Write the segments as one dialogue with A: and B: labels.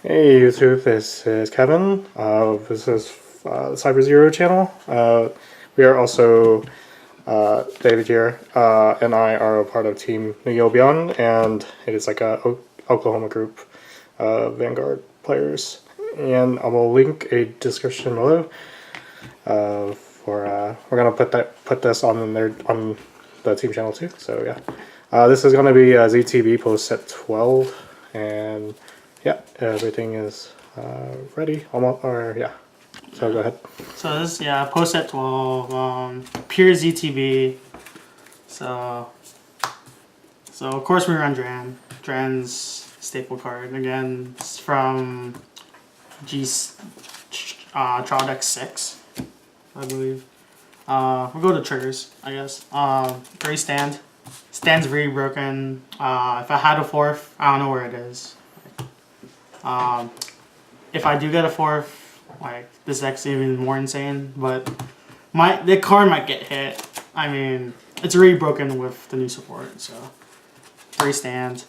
A: Hey YouTube, this is Kevin. This is Cyber Zero channel. We are also David here, and I are a part of Team New Beyond, and it is like a Oklahoma group of Vanguard players. And I will link a description below. We're gonna put this on the team channel too. So yeah, this is gonna be ZTB post set 12, and yeah, everything is ready. Almost, or yeah. So go ahead.
B: So this, post set 12, pure ZTB. So of course we run Dran's staple card again. It's from Trial Deck 6, I believe. We'll go to triggers, I guess. Gray stand. Stand's really broken. If I had a fourth, I don't know where it is. If I do get a fourth, like, this deck's even more insane, but the card might get hit. I mean, it's really broken with the new support, so 3 stands.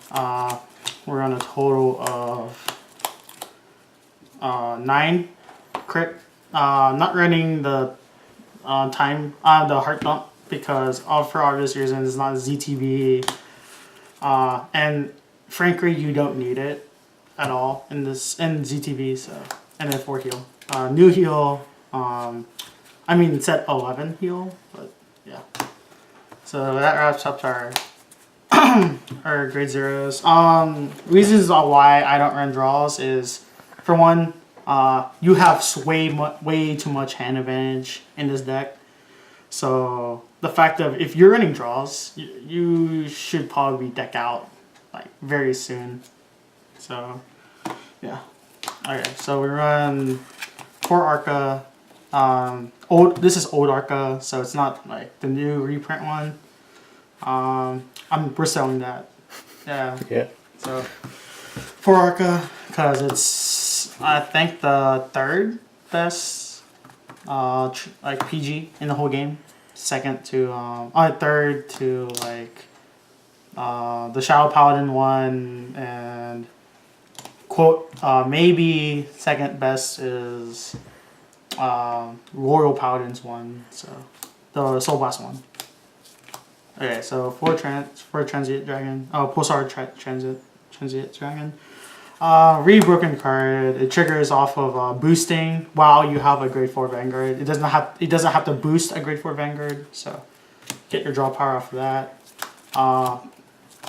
B: We're on a total of 9 crit. Not running the the heart dump because for obvious reasons it's not a ZTB, and frankly you don't need it at all in ZTV. So, and then 4 heal, new heal. I mean it's at 11 heal, but yeah. So that wraps up our our grade zeros. Reasons why I don't run draws is, for one, you have way too much hand advantage in this deck. So the fact of if you're running draws, you should probably deck out like very soon. So yeah. Okay, so we run 4 Arca. This is old Arca, so it's not like the new reprint one. We're selling that. Yeah.
A: Yeah.
B: So 4 Arca, because it's, I think, the 3rd best like PG in the whole game. Second to 3rd to like the Shadow Paladin one, and quote maybe second best is Royal Paladin's one, so the Soul Blast one. Okay, so for Transient Dragon, Pulsar Transient Dragon. Really broken card. It triggers off of boosting while you have a grade 4 Vanguard. It doesn't have to boost a grade 4 Vanguard, so get your draw power off of that.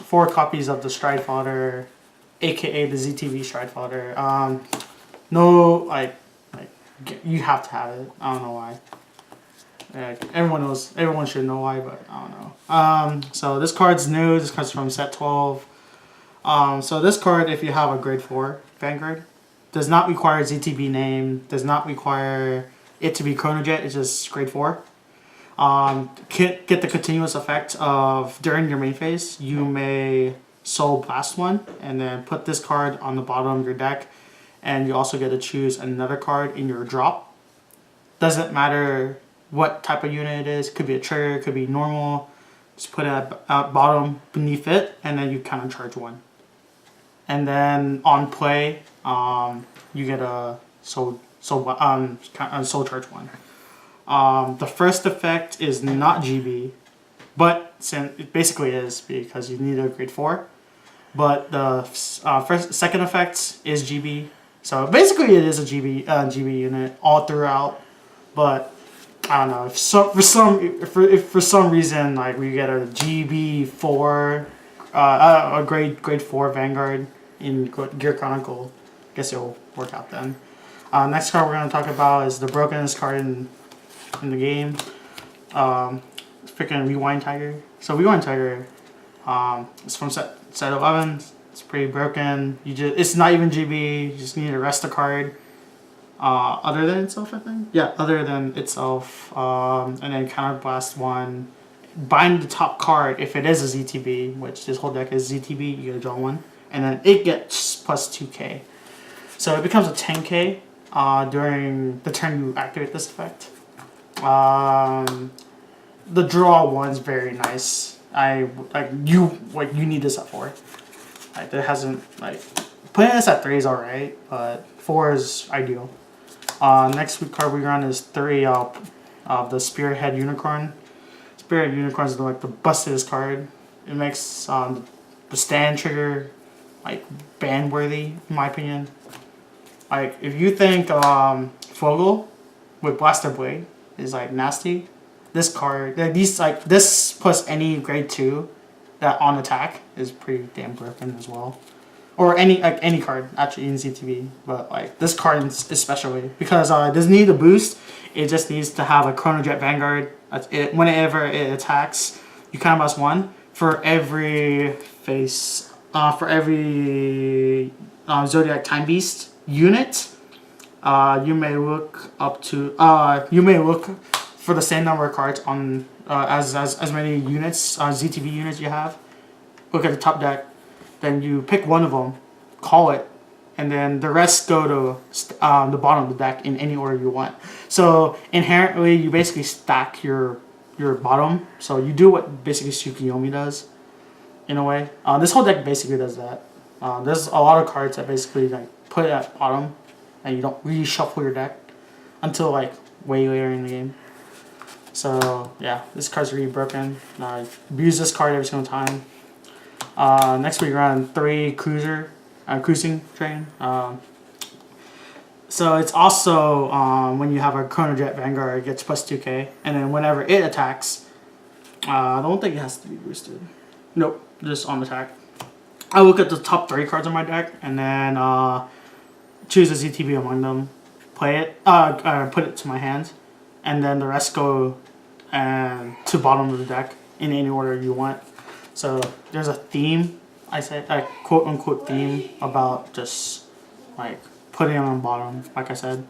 B: 4 copies of the Stride Fodder, aka the ZTV Stride Fodder. No, like you have to have it. I don't know why. Everyone should know why, but I don't know. So this card's new. This card's from set 12. So this card, if you have a grade 4 Vanguard, does not require ZTB name, does not require it to be Chronojet, it's just grade 4. Get the continuous effect of, during your main phase, you may Soul Blast one, and then put this card on the bottom of your deck, and you also get to choose another card in your drop. Doesn't matter what type of unit it is, could be a trigger, could be normal. Just put it at bottom beneath it, and then you kind of charge 1. And then on play, you get a soul charge 1. The first effect is not GB, but it basically is because you need a grade 4. But the second effect is GB, so basically it is a GB unit all throughout. But I don't know, if for some reason like we get a GB4, a grade 4 Vanguard in Gear Chronicle, I guess it'll work out then. Next card we're gonna talk about is the brokenest card in the game. Freaking Rewind Tiger. So Rewind Tiger, it's from set 11. It's pretty broken. It's not even GB. You just need to rest the card. Other than itself, I think. Yeah, other than itself. And then Counterblast 1. Bind the top card if it is a ZTB, which this whole deck is ZTB, you gotta draw 1. And then it gets plus 2k. So it becomes a 10k during the turn you activate this effect. The draw one's very nice. You need this up for. Like, there hasn't, like, Putting this at 3 is alright, but 4 is ideal. Next card we run is 3 of the Spearhead Unicorn. Spearhead Unicorn is like the bustedest card. It makes the stand trigger like ban worthy in my opinion. Like if you think Fogel with Blaster Blade is like nasty, this card this plus any grade 2 that on attack is pretty damn broken as well. Or any card actually in ZTV, but like this card especially because it doesn't need a boost. It just needs to have a Chrono Jet Vanguard. Whenever it attacks, you combust 1 for every Zodiac Time Beast unit. You may look for the same number of cards on as many units ZTV units you have. Look at the top deck. Then you pick one of them, call it, and then the rest go to the bottom of the deck in any order you want. So inherently, you basically stack your bottom. So you do what basically Tsukiyomi does, in a way. This whole deck basically does that. There's a lot of cards that basically like put it at bottom, and you don't reshuffle your deck until like way later in the game. So yeah, this card's really broken. I abuse this card every single time. Next we run 3 cruising train. So it's also when you have a Chrono Jet Vanguard, it gets plus 2k, and then whenever it attacks, I don't think it has to be boosted. Nope, just on attack. I look at the top 3 cards on my deck, and then choose a ZTB among them, play it, put it to my hand, and then the rest go to bottom of the deck in any order you want. So there's a theme, I say, like quote unquote theme about just like putting them on bottom, like I said.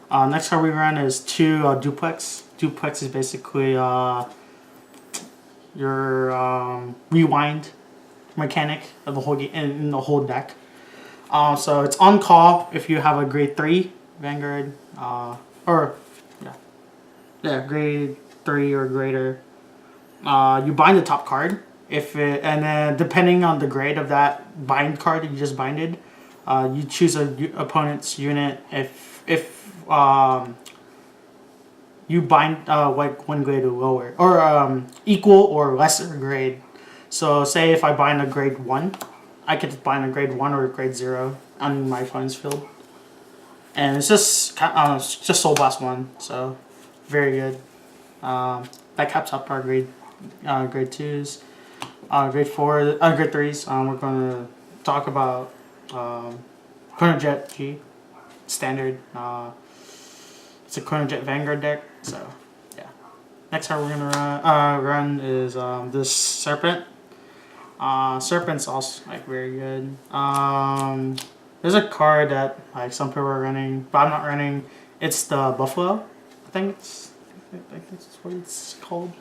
B: Next card we run is 2 Duplex. Duplex is basically your rewind mechanic of the whole game in the whole deck. So it's on call if you have a grade 3 Vanguard, grade 3 or greater. You bind the top card. And then depending on the grade of that bind card that you just binded, you choose a opponent's unit. If you bind like 1 grade or lower, or equal or lesser grade. So say if I bind a grade 1, I could bind a grade 1 or a grade 0 on my opponent's field, and it's just Soul Blast 1, so very good. That caps up our grade 2s. Grade 4, grade 3s. We're going to talk about Chrono Jet G standard. It's a Chrono Jet Vanguard deck. So yeah. Next card we're gonna run is this Serpent. Serpent's also like very good. There's a card that like some people are running, but I'm not running. It's the Buffalo. I think that's what it's called.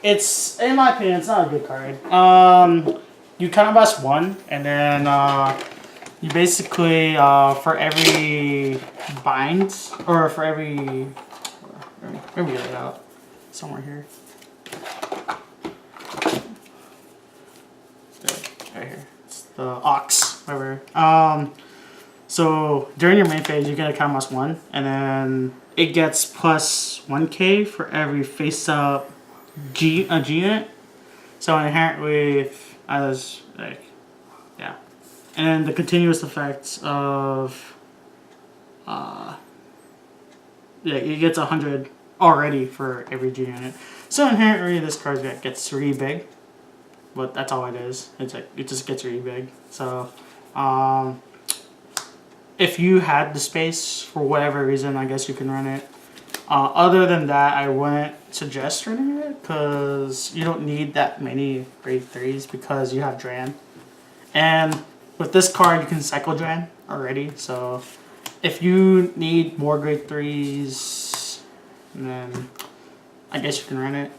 B: It's, in my opinion, it's not a good card. You kind of bust 1, and then you basically for every bind, or for every, let me get it out somewhere here. Right here. It's the Ox, whatever. So during your main phase, you get a count plus 1, and then it gets plus 1k for every face up G unit. So inherently, as like, yeah, and the continuous effects of it gets 100 already for every G unit. So inherently, this card gets really big, but that's all it is. It's like it just gets really big. So if you had the space for whatever reason, I guess you can run it. Other than that, I wouldn't suggest running it because you don't need that many grade 3s because you have Dran. And with this card, you can cycle Dran already. So if you need more grade 3s, then I guess you can run it.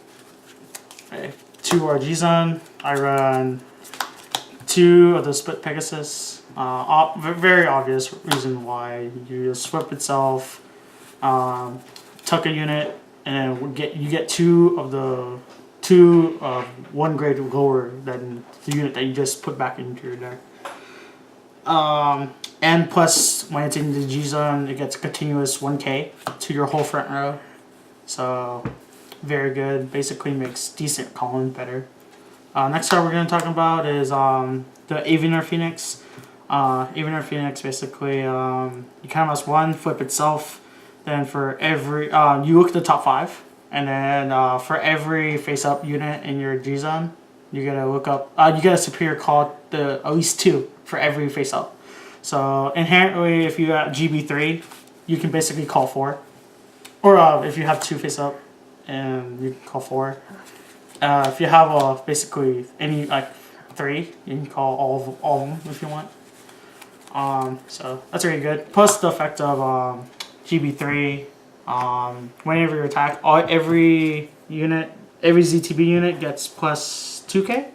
B: Okay. 2 RG Zone. I run 2 of the Split Pegasus. Very obvious reason why. You just flip itself. Tuck a unit, and you get 2 one grade lower than the unit that you just put back into your deck. And plus, when it's in the G zone, it gets continuous 1k to your whole front row. So, very good. Basically makes decent column better. Next card we're going to talk about is the Aviator Phoenix. Aviator Phoenix, basically, you kind of must one, flip itself. Then for every, you look at the top 5. And then for every face-up unit in your G zone, you gotta look up. You get a superior call at least 2 for every face-up. So inherently, if you got GB3, you can basically call 4. Or if you have 2 face-up, and you can call 4. If you have basically any like 3, you can call all of them if you want. So that's really good. Plus the effect of GB3. Whenever you attack, every ZTB unit gets plus 2k.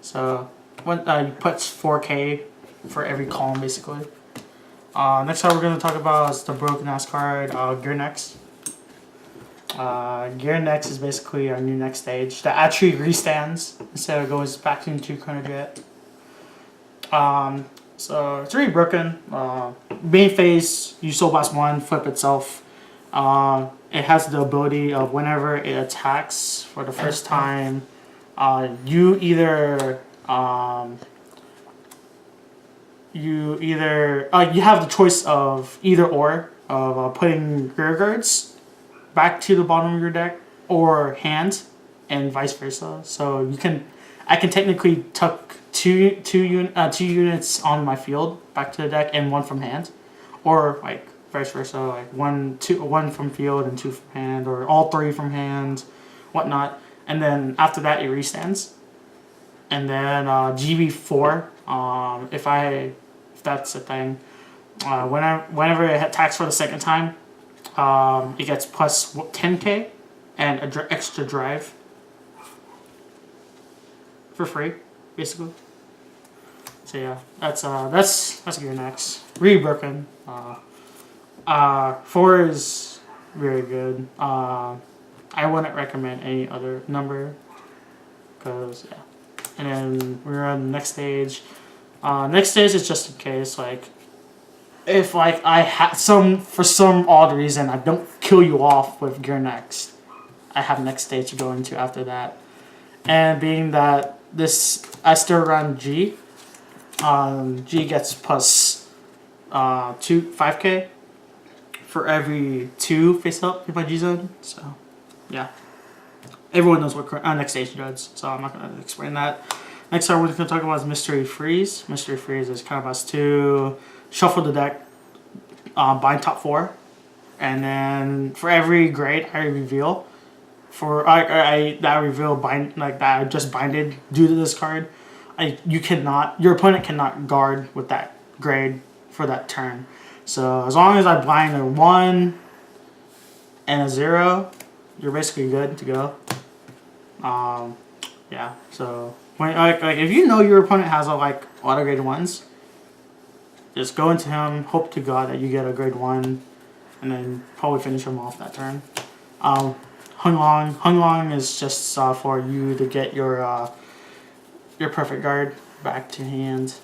B: So you put 4k for every column basically. Next card we're going to talk about is the broken ass card, Gear Next. Gear Next is basically our new next stage that actually restands instead of goes back into Chrono Jet. So it's really broken. Main phase, you Soul Blast 1, flip itself. It has the ability of whenever it attacks for the first time, you have the choice of either or of putting rear guards back to the bottom of your deck or hand, and vice versa. So I can technically tuck two units on my field back to the deck and 1 from hand, or like vice versa, like 1 from field and 2 from hand, or all 3 from hand, whatnot. And then after that it restands. And then GB4, if that's a thing, whenever it attacks for the second time, it gets plus 10k and extra drive for free, basically. So yeah, that's Gear Next. Really broken. 4 is very good. I wouldn't recommend any other number, because yeah. And then we're on the next stage. Next stage is just in case, like, if like for some odd reason I don't kill you off with Gear Next, I have next stage to go into after that. And being that I still run G. G gets plus 5k for every 2 face up in my G zone. So yeah, everyone knows what next stage does, so I'm not going to explain that. Next card we're going to talk about is Mystery Freeze. Mystery Freeze is kind of us to shuffle the deck, bind top 4, and then for every grade I reveal, that I just binded due to this card, your opponent cannot guard with that grade for that turn. So as long as I blind a 1 and a 0, you're basically good to go. Yeah. So when if you know your opponent has auto grade 1s, just go into him, hope to God that you get a grade 1, and then probably finish him off that turn. Hung Long is just for you to get your perfect guard back to hand.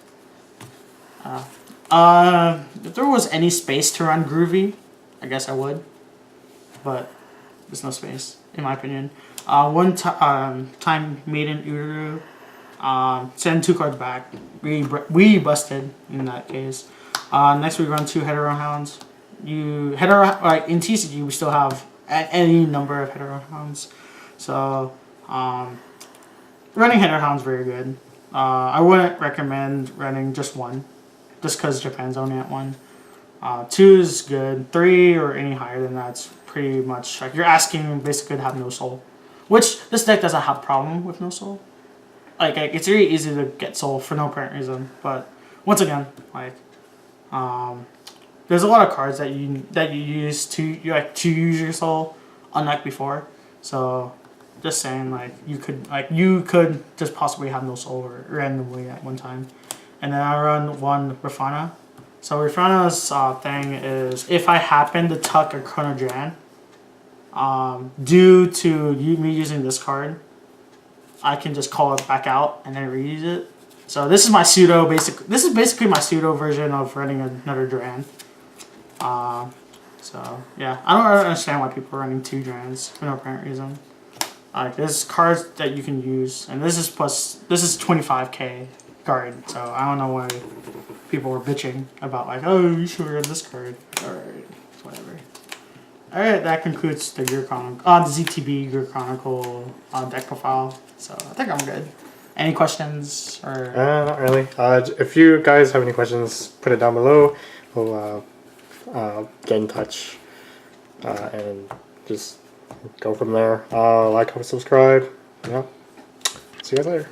B: If there was any space to run Groovy, I guess I would, but there's no space in my opinion. Time Maiden Uru, send 2 cards back. We busted in that case. Next we run 2 Hetero Hounds. In TCG we still have any number of Hetero Hounds, so running Hetero Hounds very good. I wouldn't recommend running just 1, just because Japan's only at 1. 2 is good. 3 or any higher than that's pretty much like you're asking basically to have no soul, which this deck doesn't have a problem with no soul. Like it's really easy to get soul for no apparent reason. But once again, there's a lot of cards that you use to use your soul unlike before. So just saying, you could just possibly have no soul randomly at one time. And then I run 1 Rafana. So Rafana's thing is if I happen to tuck a Chrono Jan, due to me using this card, I can just call it back out and then reuse it. So this is my pseudo basic. This is basically my pseudo version of running another Duran. So yeah, I don't really understand why people are running 2 Durans for no apparent reason. Like there's cards that you can use, and this is 25k card. So I don't know why people were bitching about like, oh, you should run this card. All right, whatever. All right, that concludes the Gear Chronicle, the ZTB Gear Chronicle deck profile. So I think I'm good. Any questions or?
A: Not really. If you guys have any questions, put it down below. We'll get in touch and just go from there. Like, comment, subscribe. Yeah. See you guys later.